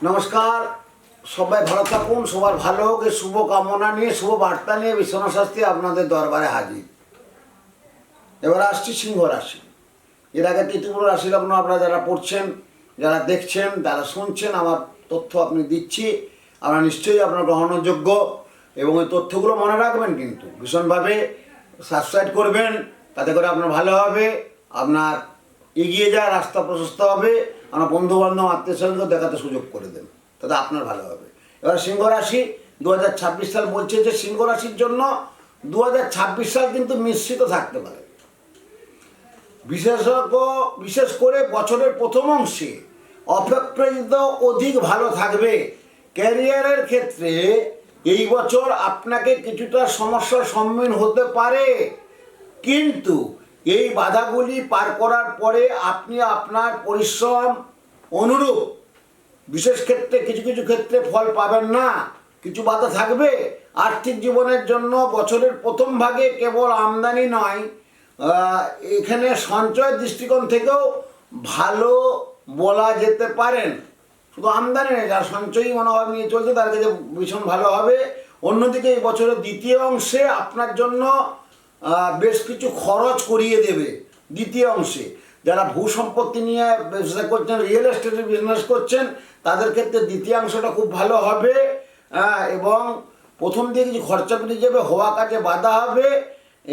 নমস্কার, সবাই ভালো থাকুন, সবার ভালো হোক এই শুভ কামনা নিয়ে, শুভ বার্তা নিয়ে বিশ্বনাথ শাস্ত্রী আপনাদের দরবারে হাজির। এবার আসছি সিংহ রাশি। এর আগে তৃতীয় রাশি লগ্ন আপনারা যারা পড়ছেন, যারা দেখছেন, যারা শুনছেন, আমার তথ্য আপনি দিচ্ছি, আপনারা নিশ্চয়ই আপনার গ্রহণযোগ্য এবং এই তথ্যগুলো মনে রাখবেন, কিন্তু ভীষণভাবে সাবস্ক্রাইব করবেন, তাতে করে আপনার ভালো হবে, আপনার এগিয়ে যাওয়ার রাস্তা প্রশস্ত হবে, আপনার বন্ধুবান্ধব আত্মীয় স্বজনকে দেখাতে সুযোগ করে দেন, তাতে আপনার ভালো হবে। এবার সিংহ রাশি 2026 সাল বলছে যে সিংহ রাশির জন্য 2026 সাল কিন্তু মিশ্রিত থাকতে পারে। বিশেষ করে বছরের প্রথম অংশে অপেক্ষাকৃত অধিক ভালো থাকবে। ক্যারিয়ারের ক্ষেত্রে এই বছর আপনাকে কিছুটা সমস্যার সম্মুখীন হতে পারে, কিন্তু এই বাধাগুলি পার করার পরে আপনি আপনার পরিশ্রম অনুরূপ বিশেষ ক্ষেত্রে কিছু কিছু ক্ষেত্রে ফল পাবেন না, কিছু বাধা থাকবে। আর্থিক জীবনের জন্য বছরের প্রথম ভাগে কেবল আমদানি নয়, এখানে সঞ্চয়ের দৃষ্টিকোণ থেকেও ভালো বলা যেতে পারেন। শুধু আমদানি নয়, যারা সঞ্চয়ী মনোভাব নিয়ে চলছে তার কাছে ভীষণ ভালো হবে। অন্যদিকে এই বছরের দ্বিতীয় অংশে আপনার জন্য বেশ কিছু খরচ করিয়ে দেবে। দ্বিতীয় অংশে যারা ভূ সম্পত্তি নিয়ে ব্যবসা করছেন, রিয়েল এস্টেটের বিজনেস করছেন, তাদের ক্ষেত্রে দ্বিতীয়াংশটা খুব ভালো হবে। এবং প্রথম দিকে কিছু খরচা বেরিয়ে যাবে, হওয়া কাজে বাধা হবে,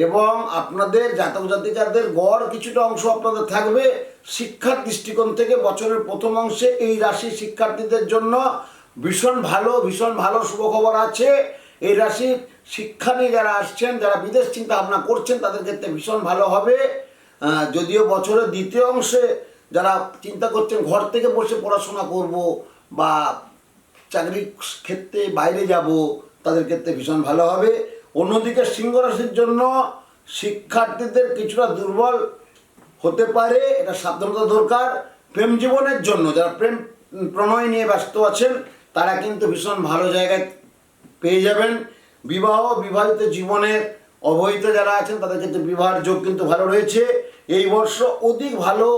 এবং আপনাদের জাতক জাতিকাদের গড় কিছুটা অংশ আপনাদের থাকবে। শিক্ষার দৃষ্টিকোণ থেকে বছরের প্রথম অংশে এই রাশির শিক্ষার্থীদের জন্য ভীষণ ভালো শুভখবর আছে। এই রাশির শিক্ষা নিয়ে যারা আসছেন, যারা বিদেশ চিন্তা ভাবনা করছেন, তাদের ক্ষেত্রে ভীষণ ভালো হবে। যদিও বছরের দ্বিতীয় অংশে যারা চিন্তা করছেন ঘর থেকে বসে পড়াশোনা করব বা চাকরির ক্ষেত্রে বাইরে যাব, তাদের ক্ষেত্রে ভীষণ ভালো হবে। অন্যদিকে সিংহ রাশির জন্য শিক্ষার্থীদের কিছুটা দুর্বল হতে পারে, এটা সাবধানতা দরকার। প্রেম জীবনের জন্য যারা প্রেম প্রণয় নিয়ে ব্যস্ত আছেন, তারা কিন্তু ভীষণ ভালো জায়গায় পেয়ে যাবেন। বিবাহিত জীবনের অবহিত যারা আছেন, তাদের ক্ষেত্রে বিবাহের যোগ কিন্তু ভালো রয়েছে। এই বর্ষ অধিক ভালো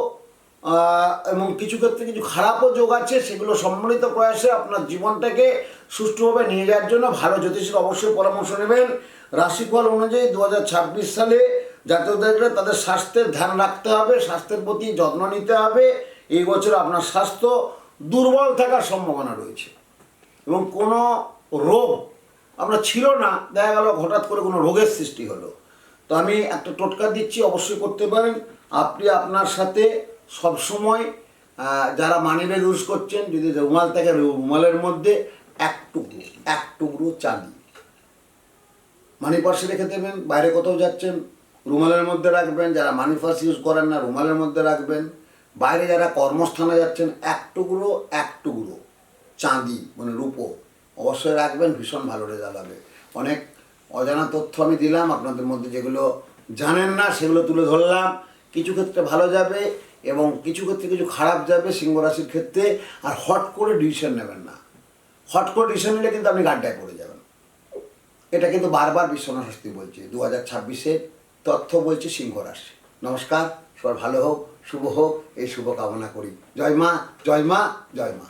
এবং কিছু ক্ষেত্রে কিছু খারাপও যোগ আছে, সেগুলো সম্মিলিত প্রয়াসে আপনার জীবনটাকে সুষ্ঠুভাবে নিয়ে যাওয়ার জন্য ভালো জ্যোতিষীর অবশ্যই পরামর্শ নেবেন। রাশিফল অনুযায়ী 2026 সালে জাতকদের তাদের স্বাস্থ্যের ধ্যান রাখতে হবে, স্বাস্থ্যের প্রতি যত্ন নিতে হবে। এই বছর আপনার স্বাস্থ্য দুর্বল থাকার সম্ভাবনা রয়েছে এবং কোনো রোগ আমরা ছিল না, দেখা গেল হঠাৎ করে কোনো রোগের সৃষ্টি হলো। তো আমি একটা টোটকা দিচ্ছি, অবশ্যই করতে পারেন। আপনি আপনার সাথে সবসময় যারা মানিব্যাগ ইউজ করছেন, যদি রুমাল থাকে রুমালের মধ্যে এক টুকরো চাঁদি মানি পার্সে রেখে দেবেন। বাইরে কোথাও যাচ্ছেন রুমালের মধ্যে রাখবেন, যারা মানি পার্স ইউজ করেন না রুমালের মধ্যে রাখবেন। বাইরে যারা কর্মস্থানে যাচ্ছেন এক টুকরো চাঁদি মানে রূপো অবশ্যই রাখবেন, ভীষণ ভালো রেজাল্ট হবে। অনেক অজানা তথ্য আমি দিলাম, আপনাদের মধ্যে যেগুলো জানেন না সেগুলো তুলে ধরলাম। কিছু ক্ষেত্রে ভালো যাবে এবং কিছু ক্ষেত্রে কিছু খারাপ যাবে সিংহ রাশির ক্ষেত্রে। আর হট করে ডিসিশন নেবেন না, হট করে ডিসিশন নিলে কিন্তু আপনি গাড্ডায় পড়ে যাবেন। এটা কিন্তু বারবার বিশ্বনাথ শাস্ত্রী বলছে। 2026-এর তথ্য বলছে সিংহ রাশি। নমস্কার, সবার ভালো হোক, শুভ হোক, এই শুভ কামনা করি। জয় মা, জয় মা, জয় মা।